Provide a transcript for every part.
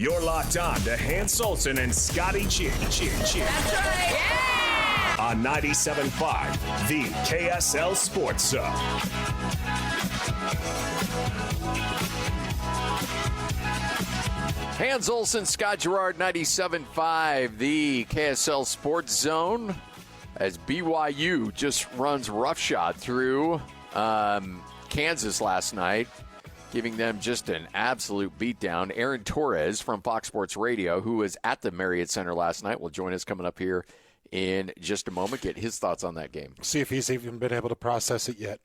You're locked on to Hans Olsen and Scotty Chin. That's right. Yeah! On 97.5, the KSL Sports Zone. Hans Olsen, Scott Gerard, 97.5, the KSL Sports Zone, as BYU just runs roughshod through Kansas last night, giving them just an absolute beatdown. Aaron Torres from Fox Sports Radio, who was at the Marriott Center last night, will join us coming up here in just a moment. Get his thoughts on that game. See if he's even been able to process it yet,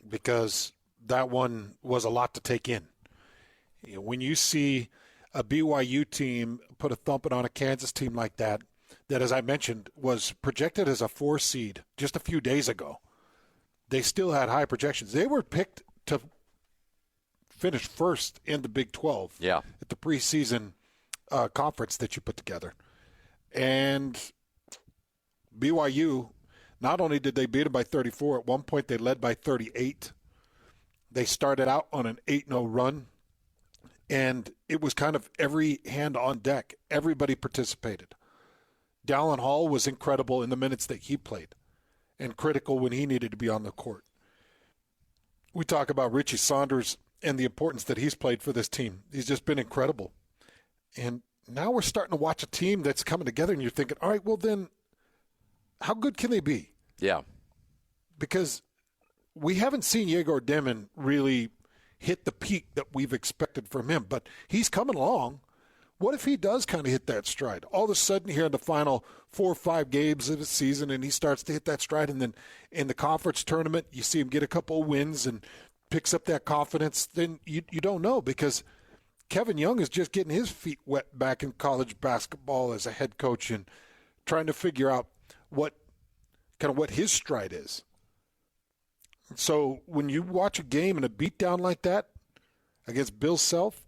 because that one was a lot to take in. When you see a BYU team put a thumping on a Kansas team like that, as I mentioned, was projected as a 4 seed just a few days ago. They still had high projections. They were picked to finish first in the Big 12 at the preseason conference that you put together. And BYU, not only did they beat them by 34, at one point they led by 38. They started out on an 8-0 run. And it was kind of every hand on deck. Everybody participated. Dallin Hall was incredible in the minutes that he played and critical when he needed to be on the court. We talk about Richie Saunders and the importance that he's played for this team. He's just been incredible. And now we're starting to watch a team that's coming together, and you're thinking, all right, well then, how good can they be? Yeah. Because we haven't seen Yegor Demin really hit the peak that we've expected from him, but he's coming along. What if he does kind of hit that stride? All of a sudden here in the final 4 or 5 games of the season, and he starts to hit that stride, and then in the conference tournament, you see him get a couple of wins and picks up that confidence, then you don't know, because Kevin Young is just getting his feet wet back in college basketball as a head coach and trying to figure out what his stride is. So when you watch a game and a beatdown like that against Bill Self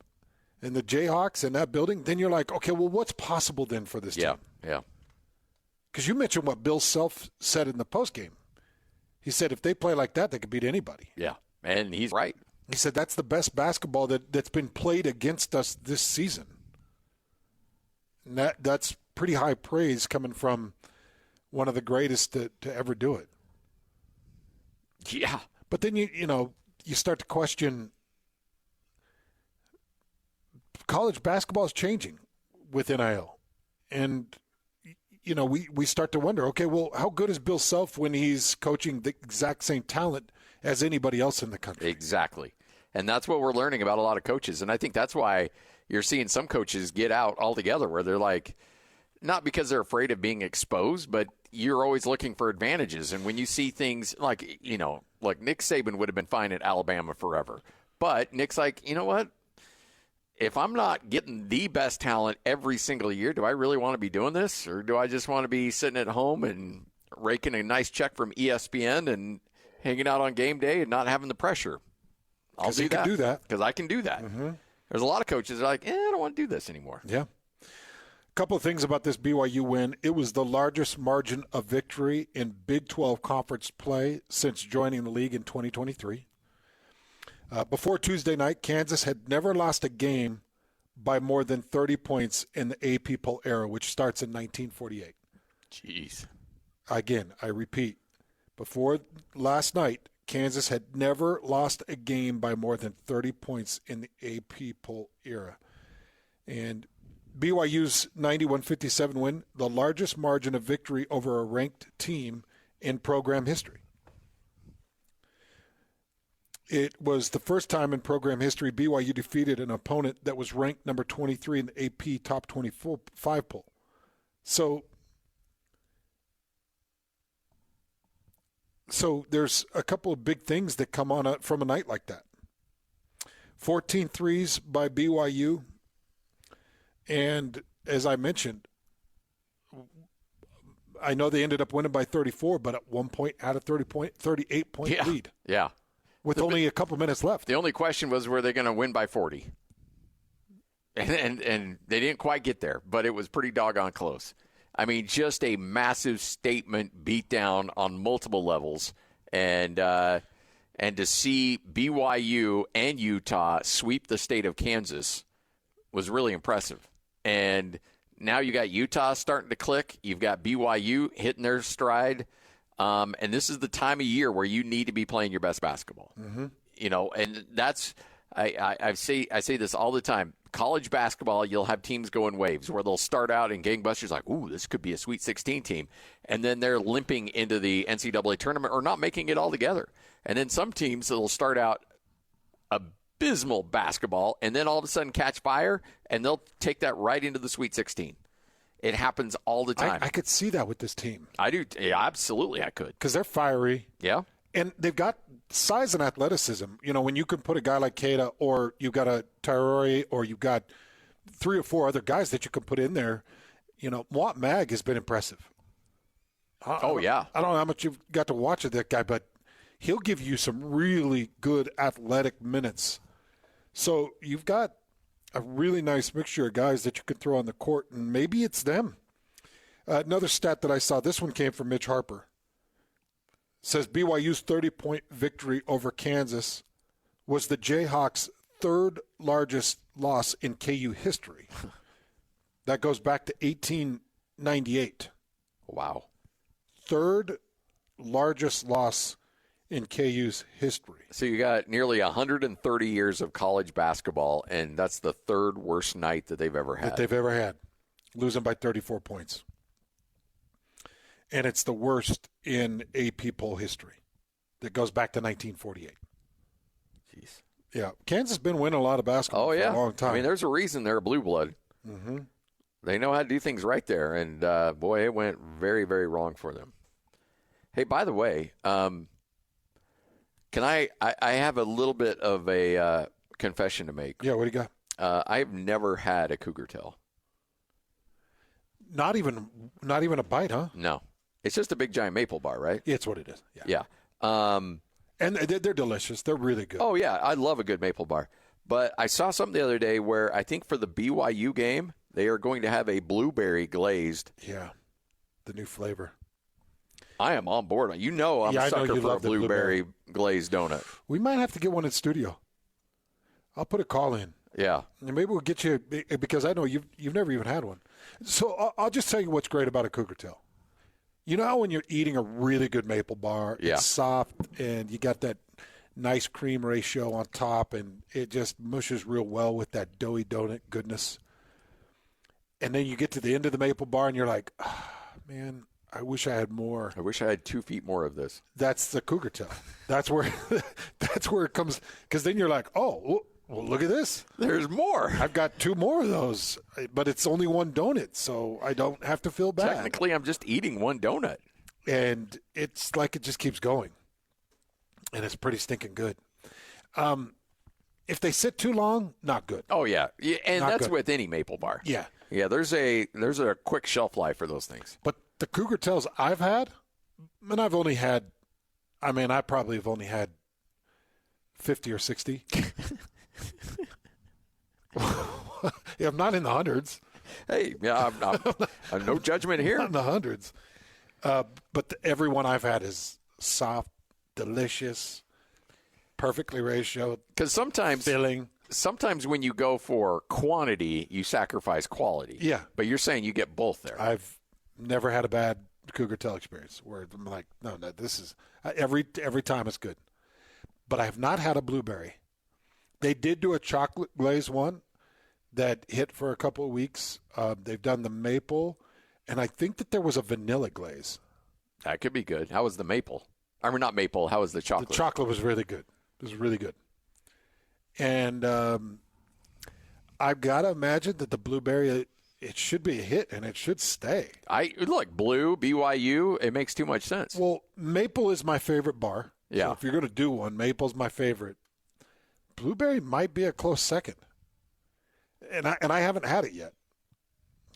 and the Jayhawks in that building, then you're like, okay, well, what's possible then for this team? Yeah. Because you mentioned what Bill Self said in the postgame. He said if they play like that, they could beat anybody. Yeah, and he's right. He said that's the best basketball that's been played against us this season. And that's pretty high praise coming from one of the greatest to ever do it. Yeah. But then you start to question, college basketball is changing with NIL. And we start to wonder, okay, well, how good is Bill Self when he's coaching the exact same talent as anybody else in the country? Exactly. And that's what we're learning about a lot of coaches. And I think that's why you're seeing some coaches get out altogether, where they're like, not because they're afraid of being exposed, but you're always looking for advantages. And when you see things like Nick Saban would have been fine at Alabama forever. But Nick's like, you know what? If I'm not getting the best talent every single year, do I really want to be doing this? Or do I just want to be sitting at home and raking a nice check from ESPN and hanging out on game day and not having the pressure? I'll do that. Because I can do that. Mm-hmm. There's a lot of coaches that are like, I don't want to do this anymore. Yeah. A couple of things about this BYU win. It was the largest margin of victory in Big 12 conference play since joining the league in 2023. Before Tuesday night, Kansas had never lost a game by more than 30 points in the AP poll era, which starts in 1948. Jeez. Again, I repeat, before last night, Kansas had never lost a game by more than 30 points in the AP poll era. And BYU's 91-57 win, the largest margin of victory over a ranked team in program history. It was the first time in program history BYU defeated an opponent that was ranked number 23 in the AP top 25 poll. So there's a couple of big things that come on from a night like that. 14 threes by BYU. And as I mentioned, I know they ended up winning by 34, but at one point had a 38-point lead. Yeah. With only a couple minutes left. The only question was, were they going to win by 40? And they didn't quite get there, but it was pretty doggone close. I mean, just a massive statement beatdown on multiple levels. And to see BYU and Utah sweep the state of Kansas was really impressive. And now you got Utah starting to click. You've got BYU hitting their stride. And this is the time of year where you need to be playing your best basketball. Mm-hmm. And that's I say this all the time. College basketball, you'll have teams go in waves where they'll start out in gangbusters like, ooh, this could be a Sweet 16 team. And then they're limping into the NCAA tournament or not making it all together. And then some teams that will start out abysmal basketball and then all of a sudden catch fire, and they'll take that right into the Sweet 16. It happens all the time. I could see that with this team. I do. Yeah, absolutely, I could. Because they're fiery. Yeah. And they've got size and athleticism. When you can put a guy like Keita, or you've got a Tyrori, or you've got 3 or 4 other guys that you can put in there, Mwat Mag has been impressive. I don't know how much you've got to watch of that guy, but he'll give you some really good athletic minutes. So you've got a really nice mixture of guys that you can throw on the court, and maybe it's them. Another stat that I saw, this one came from Mitch Harper. Says BYU's 30-point victory over Kansas was the Jayhawks' 3rd largest loss in KU history. That goes back to 1898. Wow. 3rd largest loss in KU's history. So you got nearly 130 years of college basketball, and that's the 3rd worst night that they've ever had. Losing by 34 points. And it's the worst in AP poll history. That goes back to 1948. Jeez. Yeah. Kansas has been winning a lot of basketball for a long time. I mean, there's a reason they're a blue blood. Mm-hmm. They know how to do things right there. And, boy, it went very, very wrong for them. Hey, by the way, can I have a little bit of a confession to make. Yeah, what do you got? I've never had a cougar tail. Not even a bite, huh? No. It's just a big giant maple bar, right? It's what it is. Yeah. And they're delicious. They're really good. Oh, yeah. I love a good maple bar. But I saw something the other day where I think for the BYU game, they are going to have a blueberry glazed. Yeah. The new flavor. I am on board. I'm a sucker for a blueberry glazed donut. We might have to get one in studio. I'll put a call in. Yeah. And maybe we'll get you, because I know you've never even had one. So I'll just tell you what's great about a cougar tail. You know how when you're eating a really good maple bar, it's soft and you got that nice cream ratio on top and it just mushes real well with that doughy donut goodness. And then you get to the end of the maple bar and you're like, man, I wish I had more. I wish I had 2 feet more of this. That's the cougar tail. That's where it comes, because then you're like, oh, well, look at this. There's more. I've got 2 more of those, but it's only one donut, so I don't have to feel bad. Technically, I'm just eating one donut. And it's like it just keeps going. And it's pretty stinking good. If they sit too long, not good. Oh, yeah. And not that's good. with any maple bar. Yeah. Yeah, there's a quick shelf life for those things. But the cougar tails I've had, and I probably have only had 50 or 60. Yeah, I'm not in the hundreds. Hey, yeah, I'm no judgment here. Not in the hundreds. But every one I've had is soft, delicious, perfectly ratioed. Because filling. Sometimes when you go for quantity, you sacrifice quality. Yeah. But you're saying you get both there. I've never had a bad cougar tail experience where I'm like, no, this is every time it's good. But I have not had a blueberry. They did do a chocolate glaze one that hit for a couple of weeks. They've done the maple, and I think that there was a vanilla glaze. That could be good. How was the maple? I mean, not maple. How was the chocolate? The chocolate was really good. It was really good. And I've got to imagine that the blueberry, it should be a hit, and it should stay. Look, blue, BYU, it makes too much sense. Well, maple is my favorite bar. Yeah. So if you're going to do one, maple's my favorite. Blueberry might be a close second. And I haven't had it yet.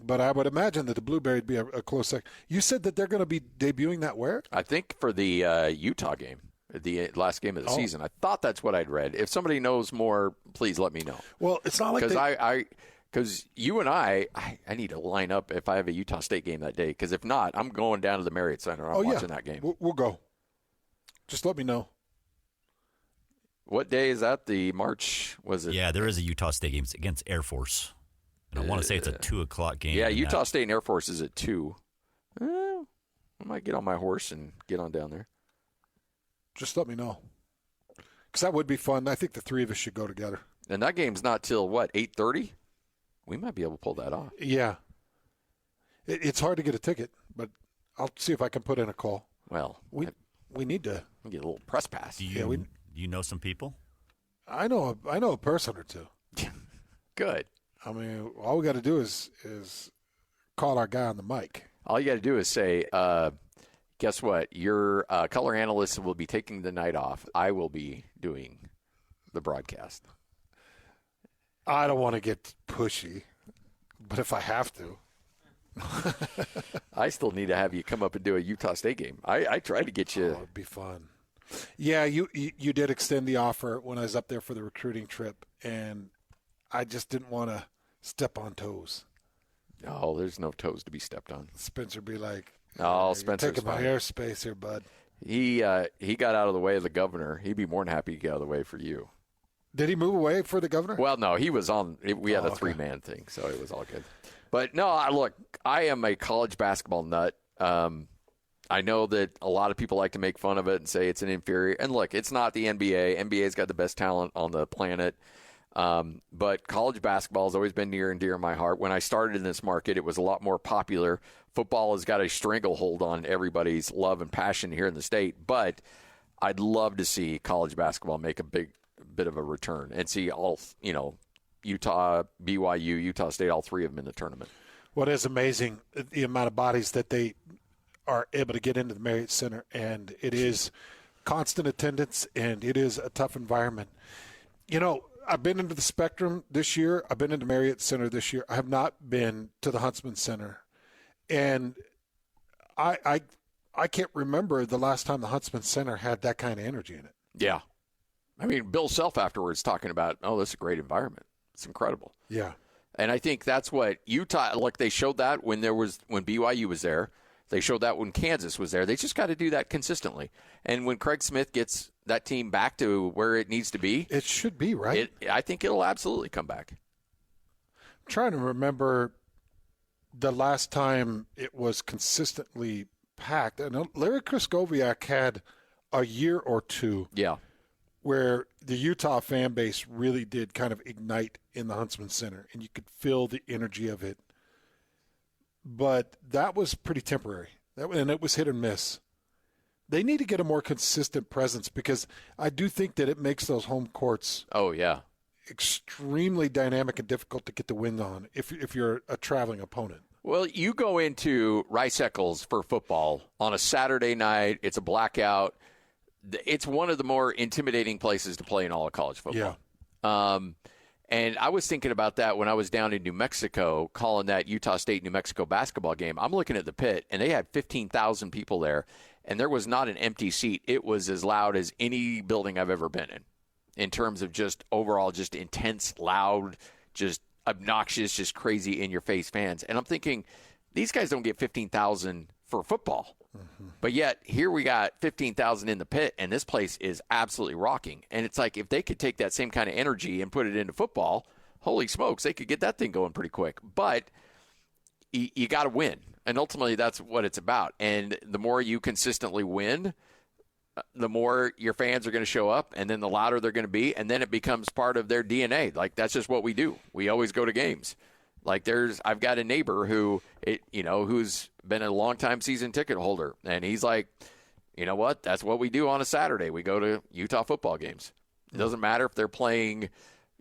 But I would imagine that the blueberry would be a close second. You said that they're going to be debuting that where? I think for the Utah game, the last game of the season. I thought that's what I'd read. If somebody knows more, please let me know. Well, it's not like because you and I need to line up if I have a Utah State game that day. Because if not, I'm going down to the Marriott Center. I'm watching that game. We'll go. Just let me know. What day is that? The March, was it? Yeah, there is a Utah State game. It's against Air Force. And I want to say it's a 2 o'clock game. Yeah, Utah State and Air Force is at 2. I might get on my horse and get on down there. Just let me know. Because that would be fun. I think the three of us should go together. And that game's not till, 8:30? We might be able to pull that off. Yeah. It's hard to get a ticket, but I'll see if I can put in a call. Well, we need to get a little press pass. Do you know some people? I know a person or two. Good. I mean, all we got to do is call our guy on the mic. All you got to do is say, guess what? Your color analyst will be taking the night off. I will be doing the broadcast. I don't want to get pushy, but if I have to. I still need to have you come up and do a Utah State game. I tried to get you. Oh, it'd be fun. Yeah, you did extend the offer when I was up there for the recruiting trip, and I just didn't want to step on toes. Oh, there's no toes to be stepped on. Spencer be like, "Oh, Spencer's taking my airspace here, bud." He got out of the way of the governor. He'd be more than happy to get out of the way for you. Did he move away for the governor? Well, no, he was on. We had a 3-man thing, so it was all good. But no, look, I am a college basketball nut. I know that a lot of people like to make fun of it and say it's an inferior. And look, it's not the NBA. NBA's got the best talent on the planet. But college basketball has always been near and dear in my heart. When I started in this market, it was a lot more popular. Football has got a stranglehold on everybody's love and passion here in the state. But I'd love to see college basketball make a bit of a return and see all, Utah, BYU, Utah State, all three of them in the tournament. What is amazing, the amount of bodies that they are able to get into the Marriott Center, and it is constant attendance, and it is a tough environment. I've been into the Spectrum this year. I've been into Marriott Center this year. I have not been to the Huntsman Center. And I can't remember the last time the Huntsman Center had that kind of energy in it. Yeah. I mean, Bill Self afterwards talking about, this is a great environment. It's incredible. Yeah. And I think that's what Utah, they showed that when BYU was there. They showed that when Kansas was there. They just got to do that consistently. And when Craig Smith gets that team back to where it needs to be. It should be, right? I think it'll absolutely come back. I'm trying to remember the last time it was consistently packed. I know Larry Kraskowiak had a year or two. Yeah. Where the Utah fan base really did kind of ignite in the Huntsman Center, and you could feel the energy of it. But that was pretty temporary, and it was hit and miss. They need to get a more consistent presence because I do think that it makes those home courts extremely dynamic and difficult to get the wind on if you're a traveling opponent. Well, you go into Rice Eccles for football on a Saturday night. It's a blackout. It's one of the more intimidating places to play in all of college football. Yeah. And I was thinking about that when I was down in New Mexico calling that Utah State-New Mexico basketball game. I'm looking at the pit, and they had 15,000 people there, and there was not an empty seat. It was as loud as any building I've ever been in terms of just overall just intense, loud, just obnoxious, just crazy in-your-face fans. And I'm thinking, these guys don't get 15,000 for football. Mm-hmm. But yet, here we got 15,000 in the pit, and this place is absolutely rocking. And it's like, if they could take that same kind of energy and put it into football, holy smokes, they could get that thing going pretty quick. But you got to win. And ultimately, that's what it's about. And the more you consistently win, the more your fans are going to show up, and then the louder they're going to be, and then it becomes part of their DNA. Like, that's just what we do. We always go to games. Like, I've got a neighbor who's been a long-time season ticket holder, and he's like, you know what? That's what we do on a Saturday. We go to Utah football games. It doesn't matter if they're playing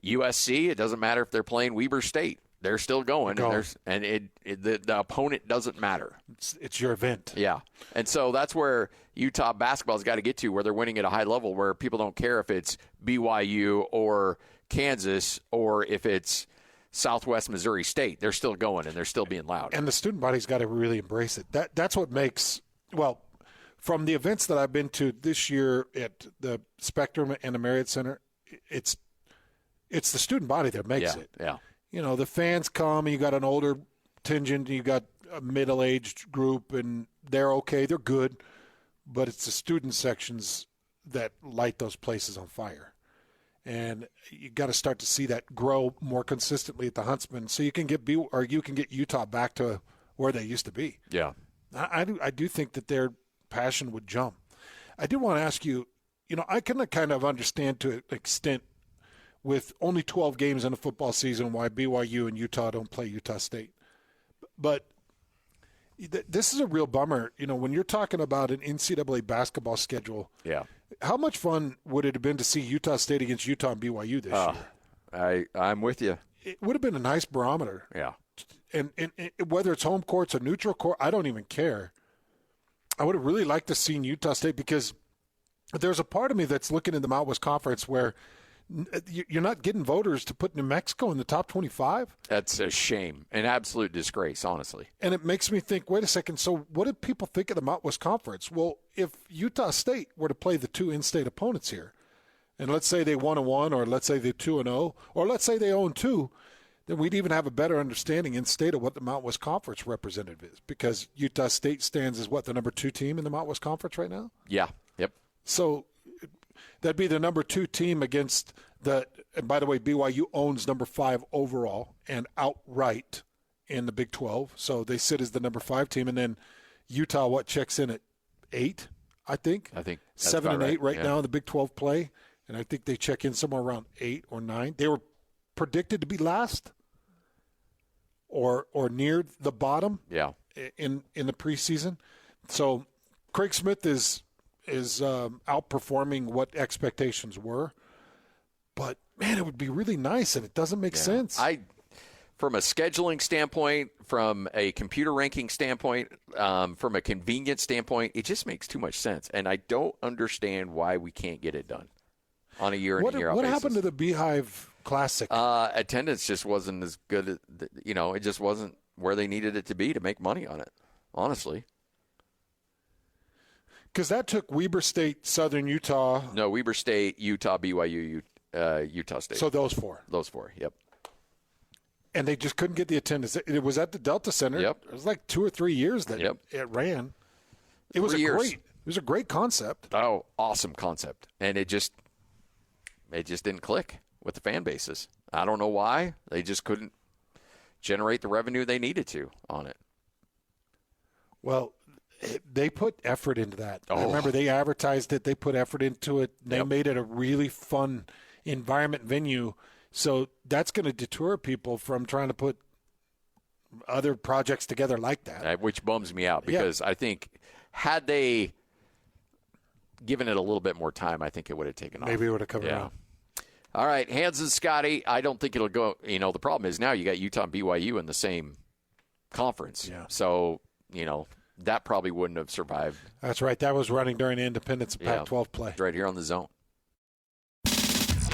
USC. It doesn't matter if they're playing Weber State. They're still going, and the opponent doesn't matter. It's your event. Yeah, and so that's where Utah basketball's got to get to, where they're winning at a high level, where people don't care if it's BYU or Kansas or if it's Southwest Missouri State. They're still going, and they're still being loud. And the student body's got to really embrace it. That's what makes, from the events that I've been to this year at the Spectrum and the Marriott Center, it's the student body that makes it. Yeah. The fans come, and you got an older contingent, you got a middle-aged group, and they're okay, they're good, but it's the student sections that light those places on fire. And you got to start to see that grow more consistently at the Huntsman, so you can get Utah back to where they used to be. Yeah, I do think that their passion would jump. I did want to ask you, I can kind of understand to an extent with only 12 games in a football season why BYU and Utah don't play Utah State. But this is a real bummer. When you're talking about an NCAA basketball schedule, yeah. How much fun would it have been to see Utah State against Utah and BYU this year? I'm with you. It would have been a nice barometer. Yeah. And whether it's home courts or neutral court, I don't even care. I would have really liked to see Utah State, because there's a part of me that's looking in the Mountain West Conference where you're not getting voters to put New Mexico in the top 25. That's a shame, an absolute disgrace, honestly. And it makes me think, wait a second, so what did people think of the Mountain West Conference? Well, if Utah State were to play the two in-state opponents here, and let's say they 1-1, or let's say they're 2-0, or let's say they 0-2, then we'd even have a better understanding in-state of what the Mountain West Conference representative is, because Utah State stands as the number 2 team in the Mountain West Conference right now? Yeah, yep. So that'd be the number 2 team against and by the way, BYU owns number 5 overall and outright in the Big 12. So they sit as the number 5 team. And then Utah, checks in at 8, I think? I think 7 and 8 right yeah. now in the Big 12 play. And I think they check in somewhere around 8 or 9. They were predicted to be last or near the bottom in the preseason. So Craig Smith is outperforming what expectations were. But, man, it would be really nice, and it doesn't make sense. From a scheduling standpoint, from a computer ranking standpoint, from a convenience standpoint, it just makes too much sense. And I don't understand why we can't get it done on a year in and year out basis. What happened to the Beehive Classic? Attendance just wasn't as good. It just wasn't where they needed it to be to make money on it, honestly. Because that took Weber State, Southern Utah. No, Weber State, Utah, BYU, Utah State. So those 4. Those 4, yep. And they just couldn't get the attendance. It was at the Delta Center. Yep. It was like 2 or 3 years that it ran. It was a great concept. Oh, awesome concept. And it just didn't click with the fan bases. I don't know why. They just couldn't generate the revenue they needed to on it. Well, they put effort into that. I remember they advertised it. They put effort into it. They made it a really fun environment venue. So that's going to deter people from trying to put other projects together like that. Which bums me out, because I think had they given it a little bit more time, I think it would have taken off. Maybe it would have come around. All right, Hans and Scotty, I don't think it'll go. The problem is now you got Utah and BYU in the same conference. Yeah. So, that probably wouldn't have survived. That's right. That was running during Independence Pac-12 play. Right here on the Zone.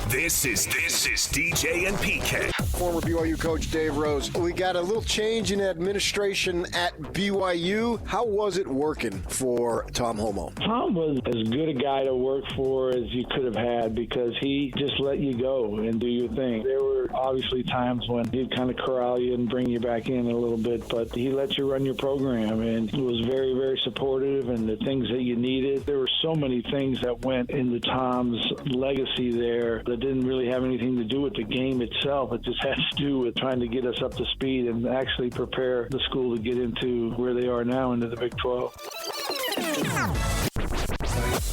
This is DJ and PK. Former BYU coach Dave Rose. We got a little change in administration at BYU. How was it working for Tom Homo? Tom was as good a guy to work for as you could have had, because he just let you go and do your thing. There were obviously times when he'd kind of corral you and bring you back in a little bit, but he let you run your program, and he was very, very supportive, and the things that you needed. There were so many things that went into Tom's legacy there that didn't really have anything to do with the game itself. It just has to do with trying to get us up to speed and actually prepare the school to get into where they are now, into the Big 12.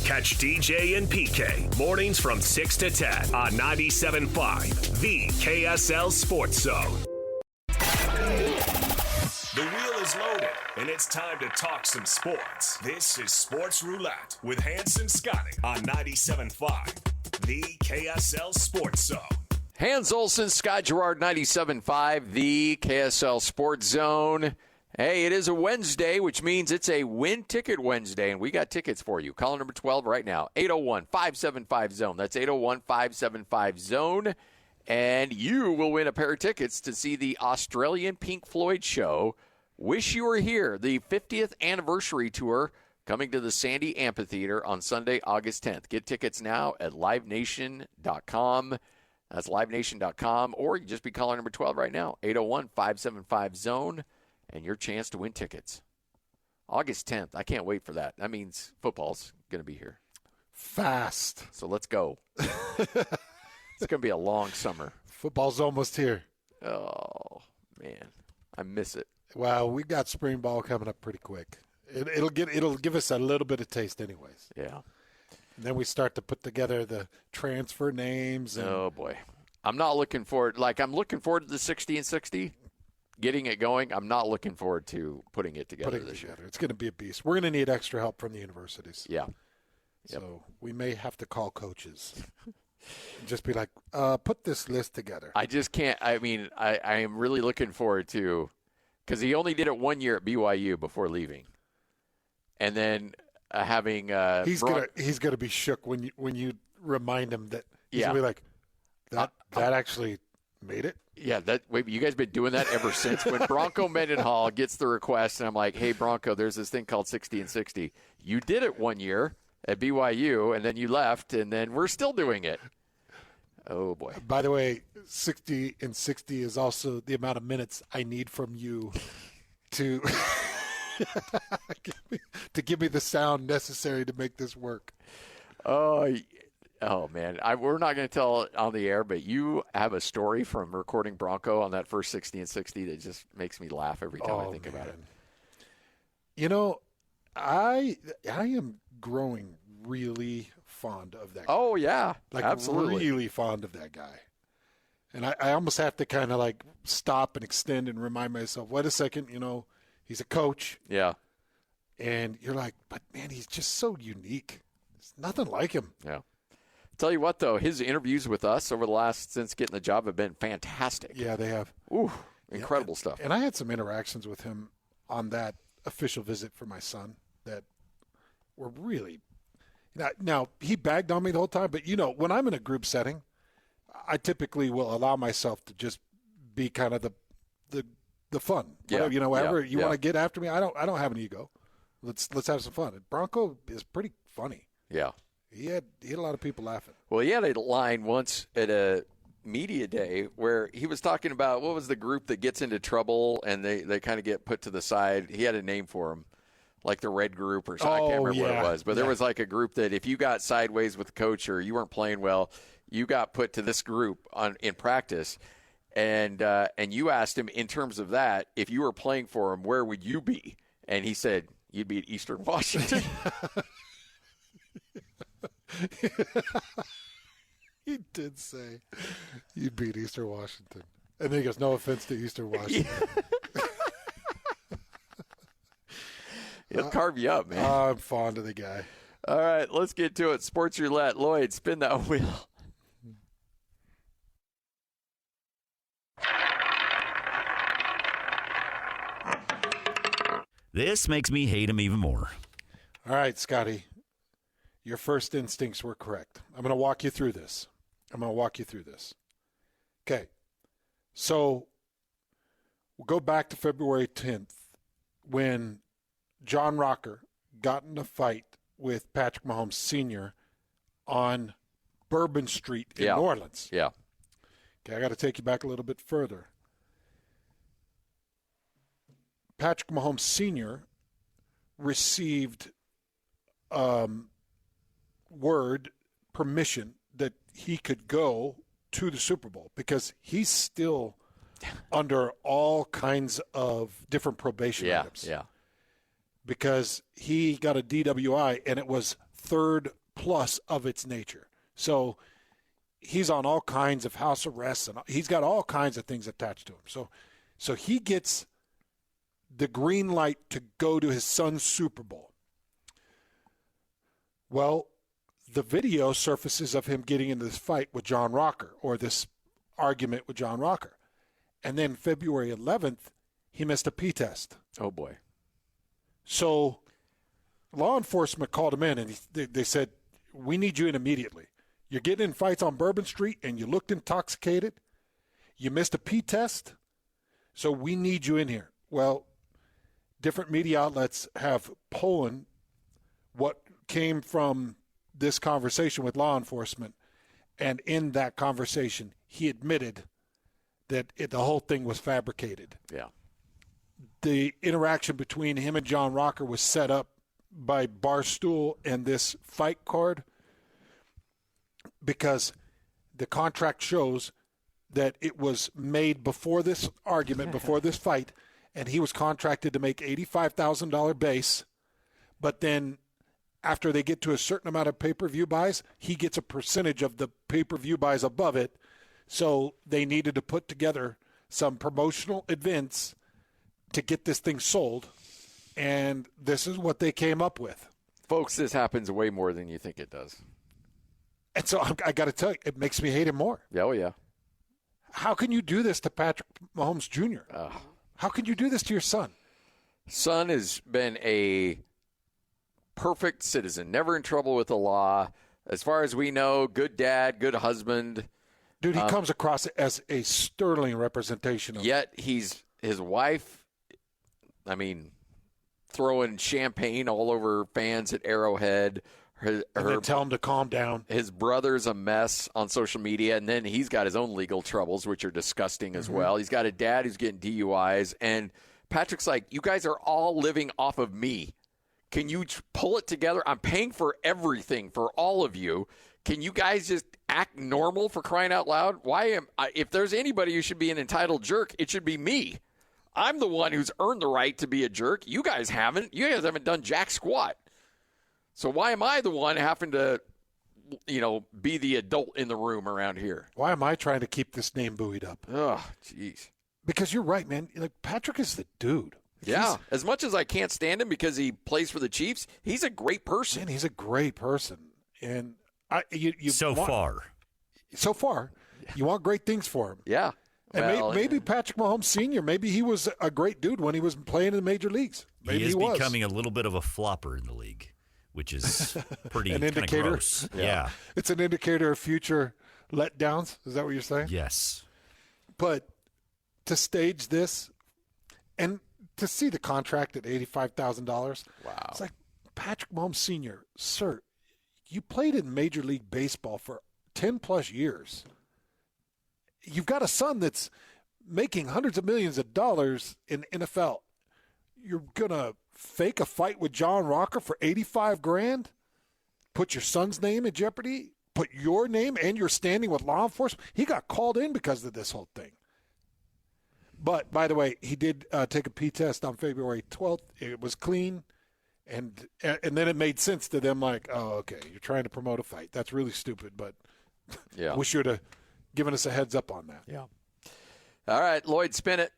Catch DJ and PK mornings from 6 to 10 on 97.5, the KSL Sports Zone. The wheel is loaded, and it's time to talk some sports. This is Sports Roulette with Hans and Scotty on 97.5, the KSL Sports Zone. Hans Olsen, Scott Gerard, 97.5, the KSL Sports Zone. Hey, it is a Wednesday, which means it's a Win Ticket Wednesday, and we got tickets for you. Call number 12 right now, 801-575-ZONE. That's 801-575-ZONE. And you will win a pair of tickets to see the Australian Pink Floyd show, Wish You Were Here, the 50th anniversary tour, coming to the Sandy Amphitheater on Sunday, August 10th. Get tickets now at livenation.com. That's livenation.com, or you can just be caller number 12 right now, 801-575-ZONE, and your chance to win tickets. August 10th. I can't wait for that. That means football's going to be here. Fast. So let's go. It's going to be a long summer. Football's almost here. Oh, man. I miss it. Well, we got spring ball coming up pretty quick. It'll give us a little bit of taste anyways. Yeah. And then we start to put together the transfer names. And Oh, boy. I'm not looking forward. Like, I'm looking forward to the 60 and 60, getting it going. I'm not looking forward to putting it together this year. It's going to be a beast. We're going to need extra help from the universities. Yeah. So we may have to call coaches. Just be like, put this list together. I just can't. I mean, I am really looking forward to, because he only did it 1 year at BYU before leaving. And then having he's gonna be shook when you remind him that he's gonna be like, that actually made it. Yeah, you guys been doing that ever since when Bronco Mendenhall gets the request, and I'm like, hey Bronco, there's this thing called 60 and 60. You did it 1 year at BYU, and then you left, and then we're still doing it. Oh boy. By the way, 60 and 60 is also the amount of minutes I need from you to to give me the sound necessary to make this work. Oh man. We're not going to tell it on the air, but you have a story from recording Bronco on that first 60 and 60 that just makes me laugh every time I think about it. You know, I am growing really fond of that guy. Oh, yeah. Like, absolutely. really fond of that guy. And I almost have to kind of like stop and extend and remind myself, wait a second, he's a coach. Yeah. And you're like, but man, he's just so unique. There's nothing like him. Yeah. Tell you what, though, his interviews with us since getting the job have been fantastic. Yeah, they have. Ooh, incredible stuff. And I had some interactions with him on that official visit for my son that were really – now, he bagged on me the whole time, but, when I'm in a group setting, I typically will allow myself to just be kind of the fun. Yeah. Whatever you want to get after me, I don't have an ego. Let's have some fun. And Bronco is pretty funny. Yeah. He had a lot of people laughing. Well, he had a line once at a media day where he was talking about what was the group that gets into trouble and they kind of get put to the side. He had a name for them, like the red group or something. I can't remember what it was. But there was like a group that if you got sideways with the coach or you weren't playing well, you got put to this group in practice. And you asked him in terms of that, if you were playing for him, where would you be? And he said, you'd be at Eastern Washington. He did say you'd beat Eastern Washington. And then he goes, no offense to Eastern Washington. He'll carve you up, man. I'm fond of the guy. All right, let's get to it. Sports Roulette. Lloyd, spin that wheel. This makes me hate him even more. All right, Scotty. Your first instincts were correct. I'm going to walk you through this. Okay. So we'll go back to February 10th when John Rocker got in a fight with Patrick Mahomes Sr. on Bourbon Street in New Orleans. Yeah. Okay, I got to take you back a little bit further. Patrick Mahomes Sr. received permission that he could go to the Super Bowl because he's still under all kinds of different probation items. Yeah. Because he got a DWI and it was third plus of its nature. So he's on all kinds of house arrests and he's got all kinds of things attached to him. So he gets the green light to go to his son's Super Bowl. Well, the video surfaces of him getting into this fight with John Rocker or this argument with John Rocker. And then February 11th, he missed a P test. Oh, boy. So law enforcement called him in and they said, we need you in immediately. You're getting in fights on Bourbon Street and you looked intoxicated. You missed a P test. So we need you in here. Well, different media outlets have polling what came from this conversation with law enforcement, and in that conversation, he admitted that the whole thing was fabricated. Yeah. The interaction between him and John Rocker was set up by Barstool and this fight card because the contract shows that it was made before this argument, before this fight, and he was contracted to make $85,000 base, but then after they get to a certain amount of pay-per-view buys, he gets a percentage of the pay-per-view buys above it. So they needed to put together some promotional events to get this thing sold, and this is what they came up with. Folks, this happens way more than you think it does. And so I got to tell you, it makes me hate him more. Oh, yeah. How can you do this to Patrick Mahomes Jr.? How can you do this to your son? Son has been a perfect citizen, never in trouble with the law. As far as we know, good dad, good husband. Dude, he comes across as a sterling representation of Yet his wife, I mean, throwing champagne all over fans at Arrowhead. And then tell him to calm down. His brother's a mess on social media, and then he's got his own legal troubles, which are disgusting as well. He's got a dad who's getting DUIs, and Patrick's like, you guys are all living off of me. Can you pull it together? I'm paying for everything for all of you. Can you guys just act normal, for crying out loud? If there's anybody who should be an entitled jerk, it should be me. I'm the one who's earned the right to be a jerk. You guys haven't. You guys haven't done jack squat. So why am I the one having to, be the adult in the room around here? Why am I trying to keep this name buoyed up? Oh, jeez. Because you're right, man. Like, Patrick is the dude. Yeah. As much as I can't stand him because he plays for the Chiefs, he's a great person. Man, he's a great person. And So far, you want great things for him. Yeah. And maybe Patrick Mahomes Sr., maybe he was a great dude when he was playing in the major leagues. Maybe he is becoming a little bit of a flopper in the league, which is pretty an kind of indicator. gross. Yeah. It's an indicator of future letdowns. Is that what you're saying? Yes. But to stage this and to see the contract at $85,000, wow. It's like, Patrick Mahomes Sr., sir, you played in Major League Baseball for 10-plus years. You've got a son that's making hundreds of millions of dollars in NFL. You're going to fake a fight with John Rocker for $85,000? Put your son's name in jeopardy? Put your name and your standing with law enforcement? He got called in because of this whole thing. But, by the way, he did take a P test on February 12th. It was clean. And then it made sense to them, like, oh, okay, you're trying to promote a fight. That's really stupid, but yeah. we should have given us a heads up on that. Yeah. All right, Lloyd, spin it.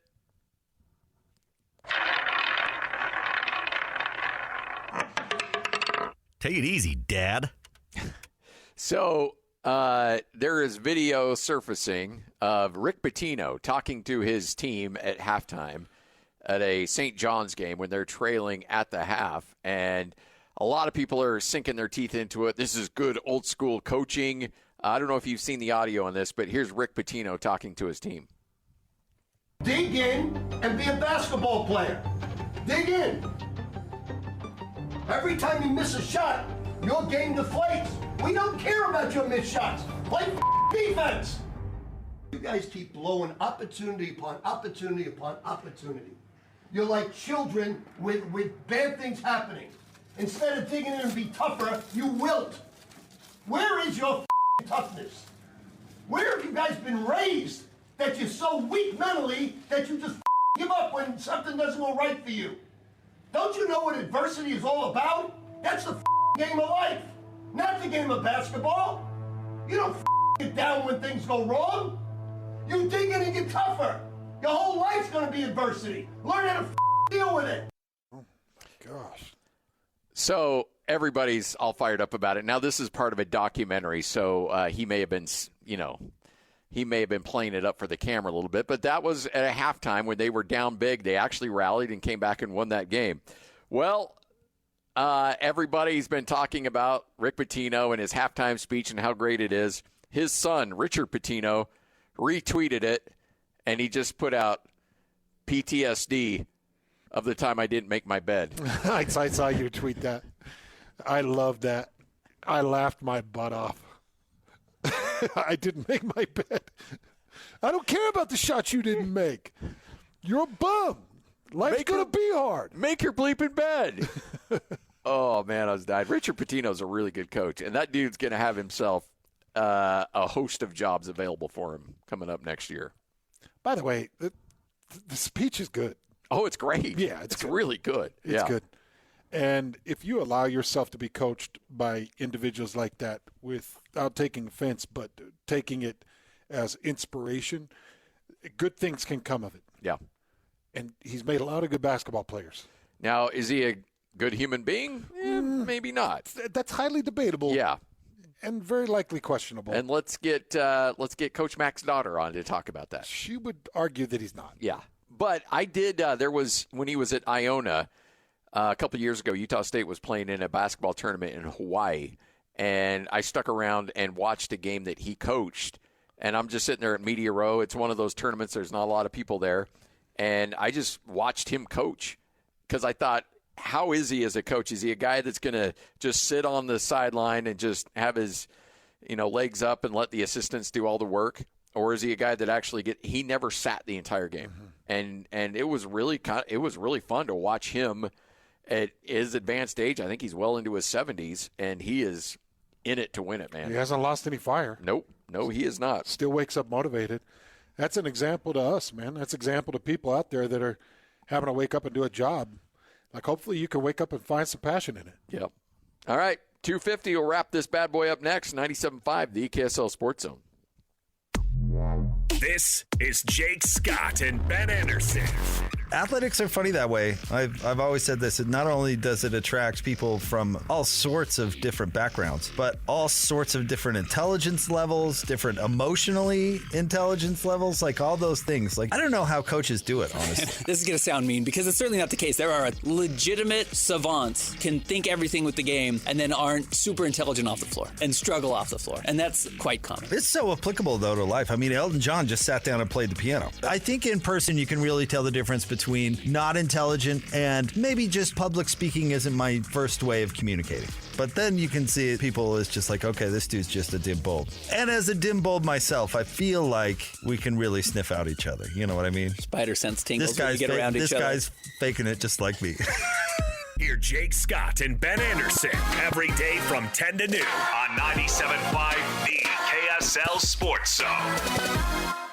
Take it easy, Dad. So there is video surfacing of Rick Pitino talking to his team at halftime at a St. John's game when they're trailing at the half. And a lot of people are sinking their teeth into it. This is good old school coaching. I don't know if you've seen the audio on this, but here's Rick Pitino talking to his team. Dig in and be a basketball player. Dig in. Every time you miss a shot, your game deflates. We don't care about your missed shots. Play defense. You guys keep blowing opportunity upon opportunity upon opportunity. You're like children with bad things happening. Instead of digging in and be tougher, you wilt. Where is your toughness? Where have you guys been raised that you're so weak mentally that you just give up when something doesn't go right for you? Don't you know what adversity is all about? That's the game of life, not the game of basketball. You don't get down when things go wrong. You dig in and get tougher. Your whole life's going to be adversity. Learn how to deal with it. Oh, my gosh. So everybody's all fired up about it. Now, this is part of a documentary, so he may have been, he may have been playing it up for the camera a little bit. But that was at a halftime when they were down big. They actually rallied and came back and won that game. Well, everybody's been talking about Rick Pitino and his halftime speech and how great it is. His son, Richard Pitino, retweeted it, and he just put out PTSD of the time I didn't make my bed. I saw you tweet that. I love that. I laughed my butt off. I didn't make my bed. I don't care about the shots you didn't make. You're a bum. Life's going to be hard. Make your bleeping bed. Oh, man, I was dying. Richard Pitino's a really good coach, and that dude's going to have himself a host of jobs available for him coming up next year. By the way, the speech is good. Oh, it's great. Yeah, it's really good. It's good. And if you allow yourself to be coached by individuals like that without taking offense, but taking it as inspiration, good things can come of it. Yeah. And he's made a lot of good basketball players. Now, is he a good human being? Maybe not. That's highly debatable. Yeah. And very likely questionable. And let's get Coach Mac's daughter on to talk about that. She would argue that he's not. Yeah. But I did there was, when he was at Iona a couple of years ago, Utah State was playing in a basketball tournament in Hawaii, and I stuck around and watched a game that he coached, and I'm just sitting there at media row. It's one of those tournaments, there's not a lot of people there, and I just watched him coach because I thought, how is he as a coach? Is he a guy that's going to just sit on the sideline and just have his, legs up and let the assistants do all the work? Or is he a guy that actually he never sat the entire game? Mm-hmm. And it was really fun to watch him at his advanced age. I think he's well into his 70s, and he is in it to win it, man. He hasn't lost any fire. Nope. No, he is not. Still wakes up motivated. That's an example to us, man. That's an example to people out there that are having to wake up and do a job. Like, hopefully you can wake up and find some passion in it. Yep. All right, 2:50 will wrap this bad boy up next. 97.5, the KSL Sports Zone. This is Jake Scott and Ben Anderson. Athletics are funny that way. I've always said this. Not only does it attract people from all sorts of different backgrounds, but all sorts of different intelligence levels, different emotionally intelligence levels, like all those things. Like, I don't know how coaches do it, honestly. This is going to sound mean because it's certainly not the case. There are legitimate savants, can think everything with the game, and then aren't super intelligent off the floor and struggle off the floor. And that's quite common. It's so applicable, though, to life. I mean, Elton John just sat down and played the piano. I think in person you can really tell the difference between not intelligent and maybe just public speaking isn't my first way of communicating. But then you can see people as just like, okay, this dude's just a dim bulb. And as a dim bulb myself, I feel like we can really sniff out each other. You know what I mean? Spider sense tingles when you get around each other. This guy's faking it just like me. Hear Jake Scott and Ben Anderson every day from 10 to noon on 97.5 The KSL Sports Zone.